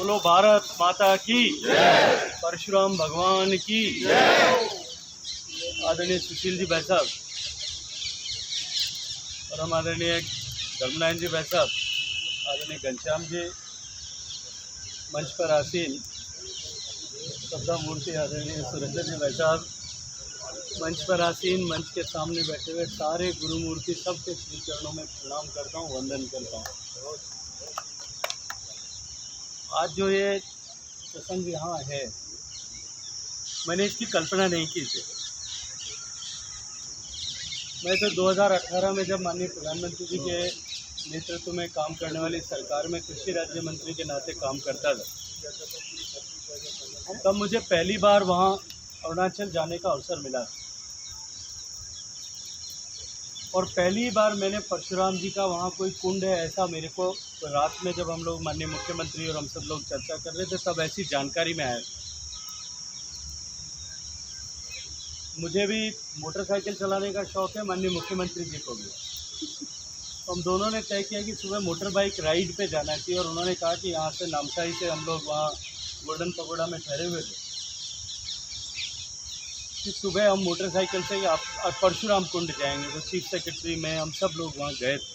बोलो भारत माता की, परशुराम भगवान की। आदरणीय सुशील जी भाई साहब और हम आदरणीय धर्मनारायण जी भाई साहब, आदरणीय घनश्याम जी, मंच पर आसीन श्रद्धा मूर्ति आदरणीय सुरेंद्र जी भाई साहब, मंच पर आसीन, मंच के सामने बैठे हुए सारे गुरु मूर्ति सबके श्री चरणों में प्रणाम करता हूँ, वंदन करता हूँ। आज जो ये प्रसंग यहाँ है, मैंने इसकी कल्पना नहीं की थी। मैं तो 2018 में जब माननीय प्रधानमंत्री जी के नेतृत्व में काम करने वाली सरकार में कृषि राज्य मंत्री के नाते काम करता था, तब मुझे पहली बार वहाँ अरुणाचल जाने का अवसर मिला और पहली बार मैंने परशुराम जी का वहाँ कोई कुंड है ऐसा मेरे को रात में जब हम लोग माननीय मुख्यमंत्री और हम सब लोग चर्चा कर रहे थे तब ऐसी जानकारी में आया। मुझे भी मोटरसाइकिल चलाने का शौक़ है, माननीय मुख्यमंत्री जी को भी। तो हम दोनों ने तय किया कि सुबह मोटर बाइक राइड पे जाना चाहिए और उन्होंने कहा कि यहाँ से नामसाई से हम लोग वहाँ गोल्डन पगोड़ा में ठहरे हुए थे कि सुबह हम मोटरसाइकिल से आप परशुराम कुंड जाएंगे। तो चीफ सेक्रेटरी में हम सब लोग वहाँ गए थे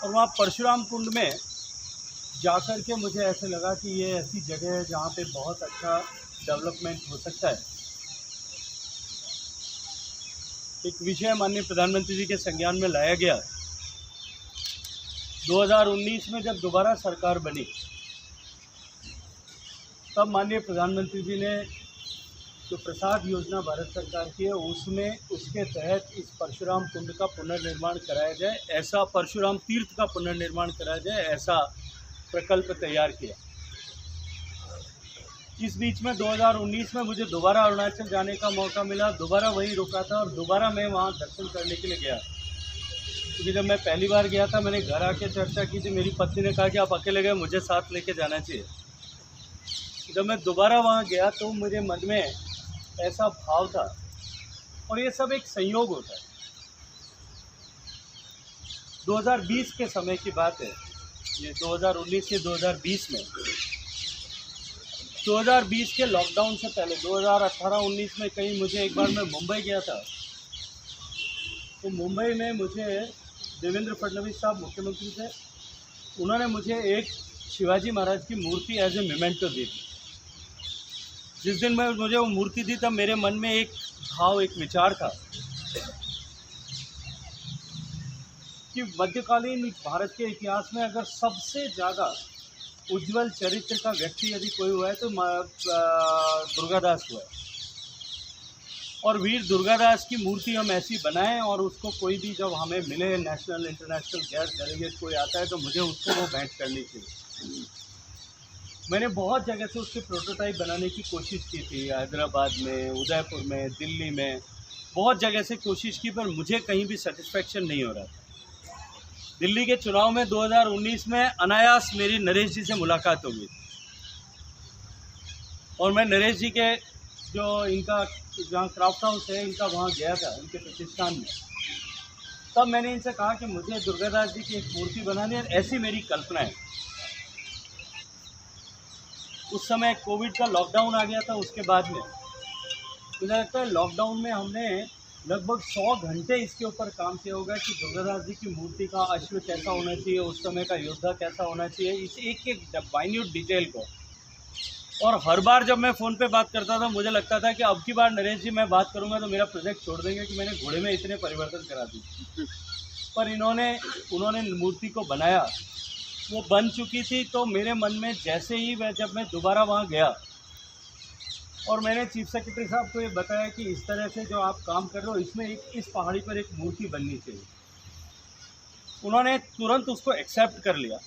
और वहाँ परशुराम कुंड में जाकर के मुझे ऐसे लगा कि ये ऐसी जगह है जहाँ पे बहुत अच्छा डेवलपमेंट हो सकता है। एक विषय माननीय प्रधानमंत्री जी के संज्ञान में लाया गया। 2019 में जब दोबारा सरकार बनी तब माननीय प्रधानमंत्री जी ने जो प्रसाद योजना भारत सरकार की है उसमें उसके तहत इस परशुराम कुंड का पुनर्निर्माण कराया जाए, ऐसा परशुराम तीर्थ का पुनर्निर्माण कराया जाए, ऐसा प्रकल्प तैयार किया। इस बीच में 2019 में मुझे दोबारा अरुणाचल जाने का मौका मिला, दोबारा वहीं रुका था और दोबारा मैं वहाँ दर्शन करने के लिए गया। क्योंकि जब मैं पहली बार गया था मैंने घर आके चर्चा की थी, मेरी पत्नी ने कहा कि आप अकेले गए, मुझे साथ लेके जाना चाहिए। जब मैं दोबारा वहाँ गया तो मेरे मन में ऐसा भाव था और ये सब एक संयोग होता है। 2020 के समय की बात है, ये 2019 से 2020 में 2020 के लॉकडाउन से पहले 2018-19 में कहीं मुझे एक बार मैं मुंबई गया था। तो मुंबई में मुझे देवेंद्र फडणवीस साहब मुख्यमंत्री थे, उन्होंने मुझे एक शिवाजी महाराज की मूर्ति एज ए मेमेंटो दी थी। जिस दिन मैं मुझे वो मूर्ति दी तब मेरे मन में एक भाव, एक विचार था कि मध्यकालीन भारत के इतिहास में अगर सबसे ज़्यादा उज्जवल चरित्र का व्यक्ति यदि कोई हुआ है तो दुर्गादास हुआ है। और वीर दुर्गादास की मूर्ति हम ऐसी बनाएं और उसको कोई भी जब हमें मिले, नेशनल इंटरनेशनल गैर डेलीगेट कोई आता है तो मुझे उसको वो भेंट करनी चाहिए। मैंने बहुत जगह से उसके प्रोटोटाइप बनाने की कोशिश की थी, हैदराबाद में, उदयपुर में, दिल्ली में, बहुत जगह से कोशिश की, पर मुझे कहीं भी सेटिस्फेक्शन नहीं हो रहा था। दिल्ली के चुनाव में 2019 में अनायास मेरी नरेश जी से मुलाकात हो गई और मैं नरेश जी के जो इनका जहाँ क्राफ्ट हाउस है इनका वहाँ गया था, इनके प्रतिष्ठान में। तब मैंने इनसे कहा कि मुझे दुर्गादास जी की एक मूर्ति बनानी है, ऐसी मेरी कल्पना है। उस समय कोविड का लॉकडाउन आ गया था। उसके बाद में मुझे लगता है लॉकडाउन में हमने लगभग 100 घंटे इसके ऊपर काम किया होगा कि दुर्गादास जी की मूर्ति का अश्व कैसा होना चाहिए, उस समय का योद्धा कैसा होना चाहिए, इस एक एक माइन्यूट डिटेल को। और हर बार जब मैं फ़ोन पे बात करता था मुझे लगता था कि अब की बार नरेश जी मैं बात करूंगा तो मेरा प्रोजेक्ट छोड़ देंगे कि मैंने घोड़े में इतने परिवर्तन करा दिए। पर उन्होंने मूर्ति को बनाया, वो बन चुकी थी। तो मेरे मन में जैसे ही जब मैं दोबारा वहाँ गया और मैंने चीफ सेक्रेटरी साहब को ये बताया कि इस तरह से जो आप काम कर रहे हो इसमें इस पहाड़ी पर एक मूर्ति बननी चाहिए, उन्होंने तुरंत उसको एक्सेप्ट कर लिया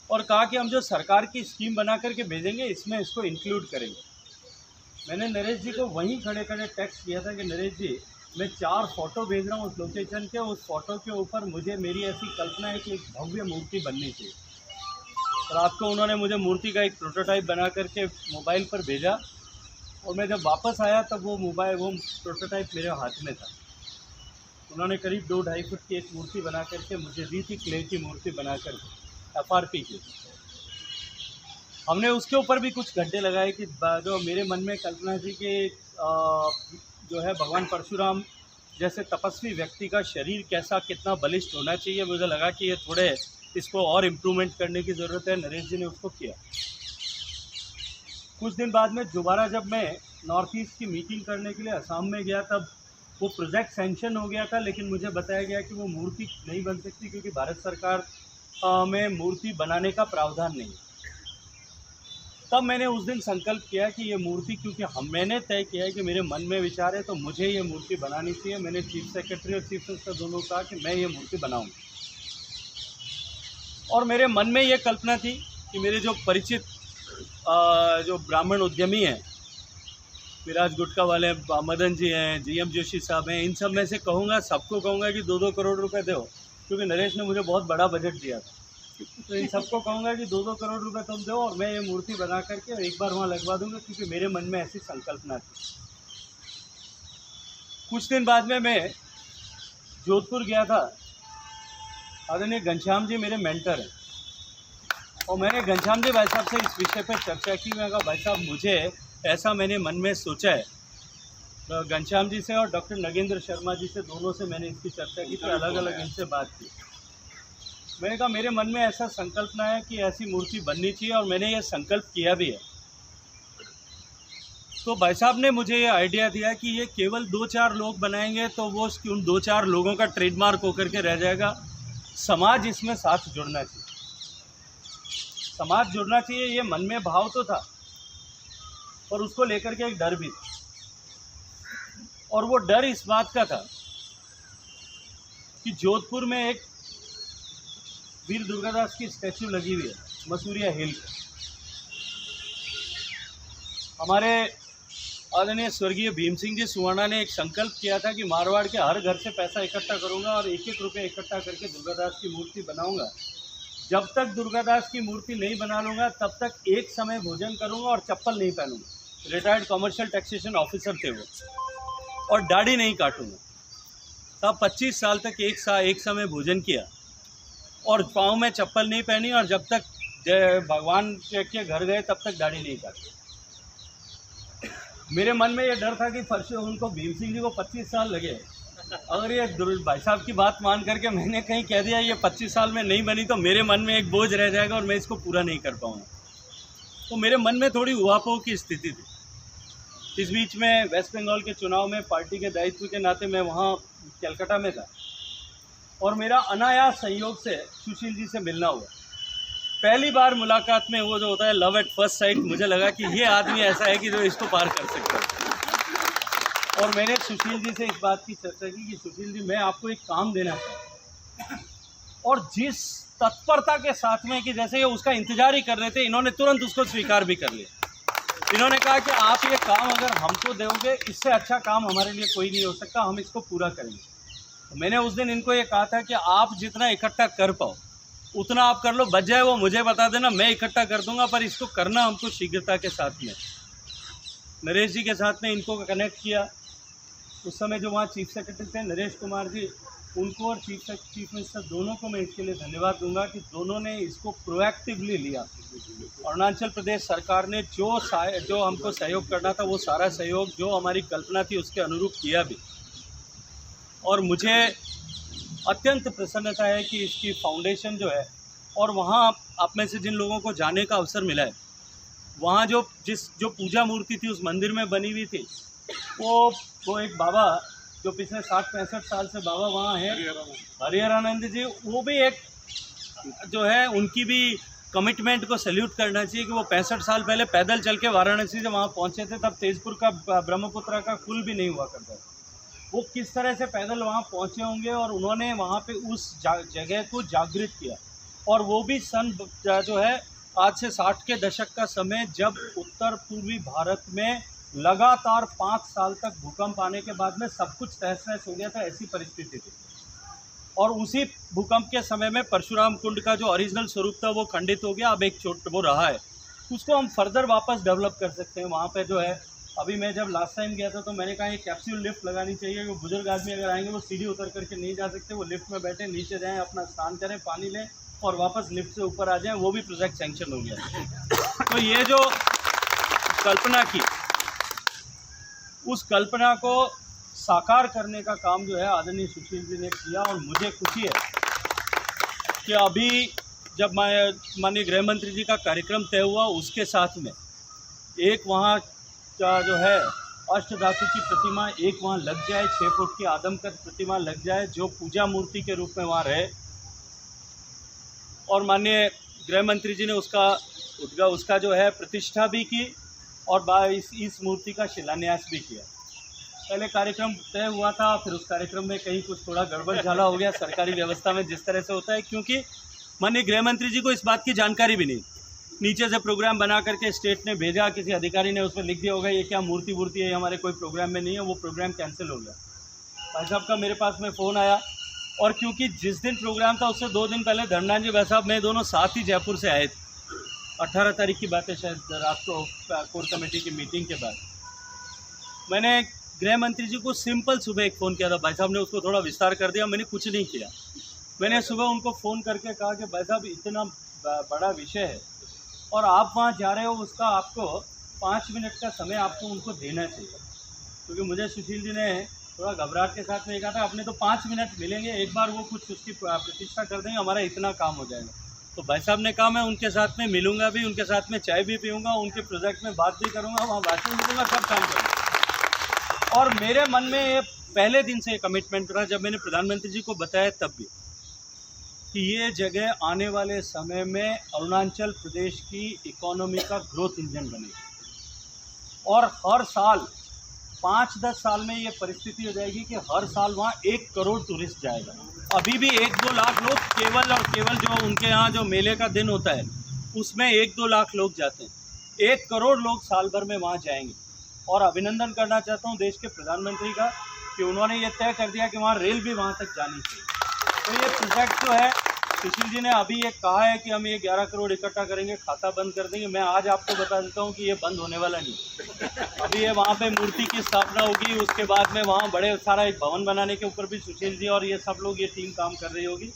और कहा कि हम जो सरकार की स्कीम बना करके भेजेंगे इसमें इसको इंक्लूड करेंगे। मैंने नरेश जी को वहीं खड़े खड़े टेक्स्ट किया था कि नरेश जी मैं 4 फ़ोटो भेज रहा हूँ उस लोकेशन के, उस फ़ोटो के ऊपर मुझे मेरी ऐसी कल्पना है कि एक भव्य मूर्ति बननी चाहिए। रात को उन्होंने मुझे मूर्ति का एक प्रोटोटाइप बना करके मोबाइल पर भेजा और मैं जब वापस आया तब वो प्रोटोटाइप मेरे हाथ में था। उन्होंने करीब 2-2.5 फुट की एक मूर्ति बना करके मुझे दी थी, क्ले की मूर्ति बना कर FRP की। हमने उसके ऊपर भी कुछ घंटे लगाए कि जो मेरे मन में कल्पना थी कि जो है भगवान परशुराम जैसे तपस्वी व्यक्ति का शरीर कैसा कितना बलिष्ठ होना चाहिए, मुझे लगा कि ये थोड़े इसको और इम्प्रूवमेंट करने की ज़रूरत है। नरेश जी ने उसको किया। कुछ दिन बाद में दोबारा जब मैं नॉर्थ ईस्ट की मीटिंग करने के लिए असम में गया, तब वो प्रोजेक्ट सैंक्शन हो गया था, लेकिन मुझे बताया गया कि वो मूर्ति नहीं बन सकती क्योंकि भारत सरकार में मूर्ति बनाने का प्रावधान नहीं है। तब मैंने उस दिन संकल्प किया कि ये मूर्ति, क्योंकि मैंने तय किया है कि मेरे मन में विचार है तो मुझे ये मूर्ति बनानी चाहिए। मैंने चीफ सेक्रेटरी और चीफ मिनिस्टर दोनों कहा कि मैं ये मूर्ति बनाऊंगा। और मेरे मन में ये कल्पना थी कि मेरे जो परिचित जो ब्राह्मण उद्यमी हैं, विराज गुटका वाले मदन जी हैं, जीएम जोशी साहब हैं, इन सब में से सबको कहूँगा कि 2-2 करोड़ रुपए दो, क्योंकि नरेश ने मुझे बहुत बड़ा बजट दिया था। तो इन सबको कहूँगा कि 2-2 करोड़ रुपए तुम दो और मैं ये मूर्ति बना करके एक बार वहाँ लगवा दूँगा, क्योंकि मेरे मन में ऐसी संकल्पना थी। कुछ दिन बाद में मैं जोधपुर गया था। आदरणीय घनश्याम जी मेरे मेंटर हैं और मैंने घनश्याम जी भाई साहब से इस विषय पर चर्चा की। मैं कहा भाई साहब मुझे ऐसा मैंने मन में सोचा है। तो घनश्याम जी से और डॉक्टर नगेंद्र शर्मा जी से, दोनों से मैंने इसकी चर्चा की थी, अलग अलग इनसे बात की। मैंने कहा मेरे मन में ऐसा संकल्पना है कि ऐसी मूर्ति बननी चाहिए और मैंने ये संकल्प किया भी है। तो भाई साहब ने मुझे ये आइडिया दिया कि ये केवल 2-4 लोग बनाएंगे तो वो उन 2-4 लोगों का ट्रेडमार्क होकर के रह जाएगा। समाज इसमें साथ जुड़ना चाहिए, समाज जुड़ना चाहिए। ये मन में भाव तो था और उसको लेकर के एक डर भी था, और वो डर इस बात का था कि जोधपुर में एक वीर दुर्गादास की स्टैचू लगी हुई है मसूरिया हिल पे। हमारे आदरणीय स्वर्गीय भीम सिंह जी सुवर्णा ने एक संकल्प किया था कि मारवाड़ के हर घर से पैसा इकट्ठा करूंगा और 1-1 रुपये इकट्ठा करके दुर्गादास की मूर्ति बनाऊंगा। जब तक दुर्गादास की मूर्ति नहीं बना लूँगा तब तक एक समय भोजन करूँगा और चप्पल नहीं पहनूँगा। रिटायर्ड कमर्शियल टैक्सेशन ऑफिसर थे वो, और दाढ़ी नहीं काटूँगा। तब 25 साल तक एक समय भोजन किया और पाँव में चप्पल नहीं पहनी, और जब तक भगवान के घर गए तब तक दाढ़ी नहीं काटी। मेरे मन में ये डर था कि उनको भीम सिंह जी को 25 साल लगे। अगर ये भाई साहब की बात मान करके मैंने कहीं कह दिया ये 25 साल में नहीं बनी तो मेरे मन में एक बोझ रह जाएगा और मैं इसको पूरा नहीं कर पाऊँगा। तो मेरे मन में थोड़ी उहापोह की स्थिति थी। इस बीच में वेस्ट बंगाल के चुनाव में पार्टी के दायित्व के नाते मैं वहाँ कलकत्ता में था और मेरा अनायास संयोग से सुशील जी से मिलना हुआ। पहली बार मुलाकात में वो जो होता है लव एट फर्स्ट साइट, मुझे लगा कि ये आदमी ऐसा है कि जो इसको पार कर सकता है। और मैंने सुशील जी से इस बात की चर्चा की कि सुशील जी मैं आपको एक काम देना चाहता हूँ, और जिस तत्परता के साथ में कि जैसे ये उसका इंतजार ही कर रहे थे, इन्होंने तुरंत उसको स्वीकार भी कर लिया। इन्होंने कहा कि आप ये काम अगर हमको दोगे इससे अच्छा काम हमारे लिए कोई नहीं हो सकता, हम इसको पूरा करेंगे। तो मैंने उस दिन इनको ये कहा था कि आप जितना इकट्ठा कर पाओ उतना आप कर लो, बच जाए वो मुझे बता देना, मैं इकट्ठा कर दूंगा, पर इसको करना हमको शीघ्रता के साथ में। नरेश जी के साथ में इनको कनेक्ट किया। उस समय जो वहाँ चीफ सेक्रेटरी थे नरेश कुमार जी, उनको और चीफ मिनिस्टर दोनों को मैं इसके लिए धन्यवाद दूंगा कि दोनों ने इसको प्रोएक्टिवली लिया। अरुणाचल प्रदेश सरकार ने जो हमको सहयोग करना था वो सारा सहयोग जो हमारी कल्पना थी उसके अनुरूप किया भी। और मुझे अत्यंत प्रसन्नता है कि इसकी फाउंडेशन जो है, और वहाँ आप में से जिन लोगों को जाने का अवसर मिला है, वहाँ जो पूजा मूर्ति थी उस मंदिर में बनी हुई थी, वो एक बाबा जो पिछले 60-65 साल से बाबा वहाँ हैं, हरिहरानंद जी, वो भी एक जो है उनकी भी कमिटमेंट को सैल्यूट करना चाहिए कि वो 65 साल पहले पैदल चल के वाराणसी से वहाँ पहुँचे थे। तब तेजपुर का ब्रह्मपुत्र का पुल भी नहीं हुआ करता था। वो किस तरह से पैदल वहाँ पहुँचे होंगे और उन्होंने वहाँ पे उस जगह को जागृत किया। और वो भी सन जो है आज से 60 के दशक का समय, जब उत्तर पूर्वी भारत में लगातार 5 साल तक भूकंप आने के बाद में सब कुछ तहस नहस हो गया था, ऐसी परिस्थिति थी। और उसी भूकंप के समय में परशुराम कुंड का जो ओरिजिनल स्वरूप था वो खंडित हो गया। अब एक वो रहा है, उसको हम फर्दर वापस डेवलप कर सकते हैं। वहाँ पे जो है, अभी मैं जब लास्ट टाइम गया था तो मैंने कहा ये कैप्सूल लिफ्ट लगानी चाहिए। वो बुजुर्ग आदमी अगर आएंगे वो सीढ़ी उतर करके नहीं जा सकते, वो लिफ्ट में बैठे नीचे जाएँ, अपना स्नान करें, पानी लें और वापस लिफ्ट से ऊपर आ जाएं, वो भी प्रोजेक्ट सैंक्शन हो गया। तो ये जो कल्पना की, उस कल्पना को साकार करने का काम जो है आदरणीय सुशील जी ने किया। और मुझे खुशी है कि अभी जब माननीय गृह मंत्री जी का कार्यक्रम तय हुआ, उसके साथ में एक वहाँ का जो है अष्टधातु की प्रतिमा एक वहाँ लग जाए, 6 फुट की आदमकद प्रतिमा लग जाए, जो पूजा मूर्ति के रूप में वहाँ रहे। और माननीय गृह मंत्री जी ने उसका जो है प्रतिष्ठा भी की और इस मूर्ति का शिलान्यास भी किया। पहले कार्यक्रम तय हुआ था, फिर उस कार्यक्रम में कहीं कुछ थोड़ा गड़बड़ झाला हो गया सरकारी व्यवस्था में, जिस तरह से होता है, क्योंकि माननीय गृह मंत्री जी को इस बात की जानकारी भी नहीं। नीचे से प्रोग्राम बना करके स्टेट ने भेजा, किसी अधिकारी ने उसमें लिख दिया होगा ये क्या मूर्ति वूर्ति है, हमारे कोई प्रोग्राम में नहीं है, वो प्रोग्राम कैंसिल हो गया। भाई साहब का मेरे पास में फ़ोन आया, और क्योंकि जिस दिन प्रोग्राम था उससे 2 दिन पहले धर्मनाथ जी भाई साहब मैं दोनों साथ ही जयपुर से आए थे। 18 तारीख की बात है शायद, रात को कोर कमेटी की मीटिंग के बाद मैंने गृह मंत्री जी को सिंपल सुबह एक फ़ोन किया था। भाई साहब ने उसको थोड़ा विस्तार कर दिया, मैंने कुछ नहीं किया। मैंने सुबह उनको फ़ोन करके कहा कि भाई साहब इतना बड़ा विषय है और आप वहाँ जा रहे हो, उसका आपको 5 मिनट का समय आपको उनको देना चाहिए। क्योंकि मुझे सुशील जी ने थोड़ा घबराहट के साथ में कहा था अपने तो 5 मिनट मिलेंगे, एक बार वो कुछ उसकी प्रतिष्ठा कर देंगे, हमारा इतना काम हो जाएगा। तो भाई साहब ने कहा मैं उनके साथ में मिलूँगा भी, उनके साथ में चाय भी पीऊँगा, उनके प्रोजेक्ट में बात भी करूँगा, वहाँ भाषण भी दूँगा, सब काम करूँगा। और मेरे मन में ये पहले दिन से कमिटमेंट रहा, जब मैंने प्रधानमंत्री जी को बताया तब भी, कि ये जगह आने वाले समय में अरुणाचल प्रदेश की इकोनॉमी का ग्रोथ इंजन बनेगी। और हर साल 5-10 साल में ये परिस्थिति हो जाएगी कि हर साल वहाँ 1 करोड़ टूरिस्ट जाएगा। अभी भी 1-2 लाख लोग केवल और केवल जो उनके यहाँ जो मेले का दिन होता है उसमें 1-2 लाख लोग जाते हैं। 1 करोड़ लोग साल भर में वहाँ जाएंगे। और अभिनंदन करना चाहता हूँ देश के प्रधानमंत्री का कि उन्होंने ये तय कर दिया कि वहाँ रेल भी वहाँ तक जानी चाहिए। तो ये प्रोजेक्ट जो है सुशील जी ने अभी ये कहा है कि हम ये 11 करोड़ इकट्ठा करेंगे, खाता बंद कर देंगे। मैं आज आपको बता देता हूँ कि ये बंद होने वाला नहीं। अभी ये वहाँ पे मूर्ति की स्थापना होगी, उसके बाद में वहाँ बड़े सारा एक भवन बनाने के ऊपर भी सुशील जी और ये सब लोग, ये टीम काम कर रही होगी।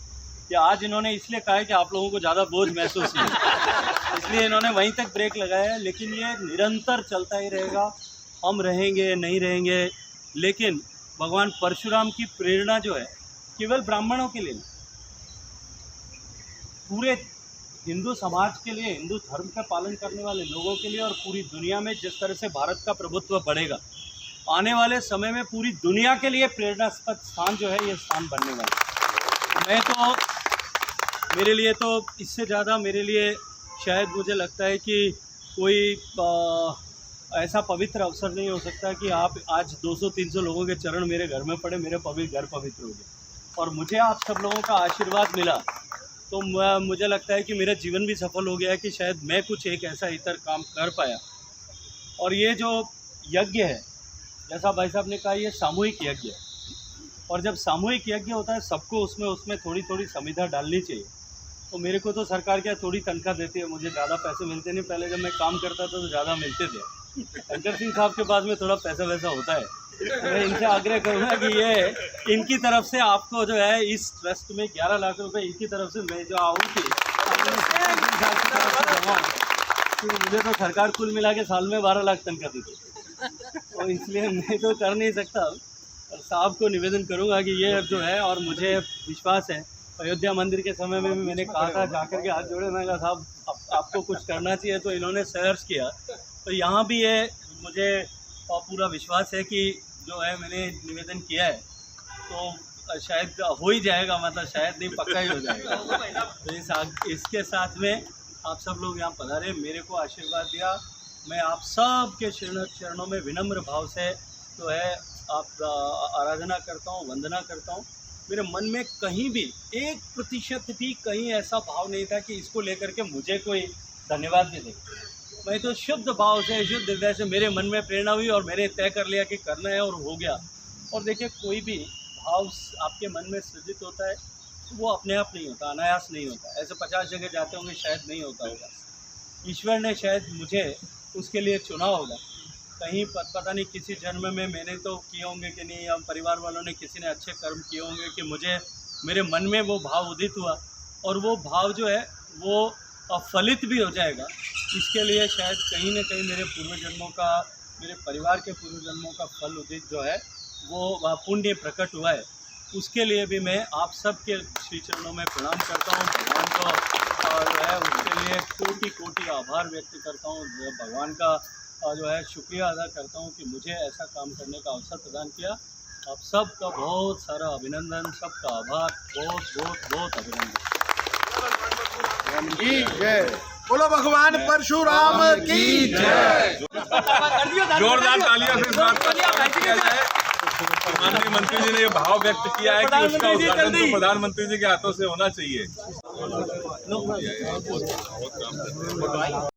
कि आज इन्होंने इसलिए कहा है कि आप लोगों को ज़्यादा बोझ महसूस नहीं, इसलिए इन्होंने वहीं तक ब्रेक लगाया है। लेकिन ये निरंतर चलता ही रहेगा, हम रहेंगे नहीं रहेंगे। लेकिन भगवान परशुराम की प्रेरणा जो है केवल ब्राह्मणों के लिए नहीं, पूरे हिंदू समाज के लिए, हिंदू धर्म का पालन करने वाले लोगों के लिए और पूरी दुनिया में जिस तरह से भारत का प्रभुत्व बढ़ेगा, आने वाले समय में पूरी दुनिया के लिए प्रेरणास्पद स्थान जो है ये स्थान बनने वाला है। मैं तो, मेरे लिए तो इससे ज़्यादा मेरे लिए शायद मुझे लगता है कि कोई ऐसा पवित्र अवसर नहीं हो सकता कि आप आज 200-300 लोगों के चरण मेरे घर में पड़े, मेरे घर पवित्र हो गए और मुझे आप सब लोगों का आशीर्वाद मिला, तो मुझे लगता है कि मेरा जीवन भी सफल हो गया है कि शायद मैं कुछ एक ऐसा इतर काम कर पाया। और ये जो यज्ञ है, जैसा भाई साहब ने कहा, ये सामूहिक यज्ञ है। और जब सामूहिक यज्ञ होता है सबको उसमें थोड़ी थोड़ी संविधा डालनी चाहिए। तो मेरे को तो सरकार क्या थोड़ी तनख्वाह देती है, मुझे ज़्यादा पैसे मिलते नहीं। पहले जब मैं काम करता था तो ज़्यादा मिलते थे। शंकर सिंह साहब के पास में थोड़ा पैसा वैसा होता है। मैं इनसे आग्रह करूँगा कि ये इनकी तरफ से आपको जो है इस ट्रस्ट में 11 लाख रुपए इनकी तरफ से मैं जो आऊँ कि मुझे तो सरकार कुल मिला के साल में 12 लाख तनख्वाह देती, तो इसलिए मैं तो कर नहीं सकता। और साहब को निवेदन करूँगा कि ये जो है, और मुझे विश्वास है अयोध्या मंदिर के समय में भी मैंने कहा था, जाकर के हाथ जोड़े, मैं कहा साहब आपको कुछ करना चाहिए, तो इन्होंने सहर्ष किया। तो यहाँ भी ये मुझे पूरा विश्वास है कि जो है मैंने निवेदन किया है तो शायद हो ही जाएगा, मतलब शायद नहीं पक्का ही हो जाएगा। तो इसके साथ में आप सब लोग यहाँ पधारे, मेरे को आशीर्वाद दिया, मैं आप सब के चरणों में विनम्र भाव से जो है आप आराधना करता हूँ, वंदना करता हूँ। मेरे मन में कहीं भी 1% भी कहीं ऐसा भाव नहीं था कि इसको लेकर के मुझे कोई धन्यवाद भी दे। मैं तो शुद्ध भाव से, शुद्ध हृदय से मेरे मन में प्रेरणा हुई और मैंने तय कर लिया कि करना है और हो गया। और देखिए, कोई भी भाव आपके मन में सृजित होता है तो वो अपने आप नहीं होता, अनायास नहीं होता। ऐसे 50 जगह जाते होंगे, शायद नहीं होता होगा। ईश्वर ने शायद मुझे उसके लिए चुना होगा। कहीं पता नहीं किसी जन्म में मैंने तो किए होंगे कि नहीं, हम परिवार वालों ने किसी ने अच्छे कर्म किए होंगे कि मुझे मेरे मन में वो भाव उदित हुआ और वो भाव जो है वो फलित भी हो जाएगा। इसके लिए शायद कहीं न कहीं मेरे पूर्वजन्मों का, मेरे परिवार के पूर्वजन्मों का फल उदित जो है वो पुण्य प्रकट हुआ है। उसके लिए भी मैं आप सबके श्री चरणों में प्रणाम करता हूँ। भगवान को जो है उसके लिए कोटि कोटि आभार व्यक्त करता हूँ। भगवान का जो है शुक्रिया अदा करता हूँ कि मुझे ऐसा काम करने का अवसर प्रदान किया। आप सबका बहुत सारा अभिनंदन, सबका आभार, बहुत बहुत बहुत अभिनंदन। बोलो भगवान परशुराम की जय। जोरदार तालियों से स्वागत किया जाए। माननीय मंत्री जी ने ये भाव व्यक्त किया है कि उसका उद्घाटन तो प्रधानमंत्री जी के हाथों से होना चाहिए।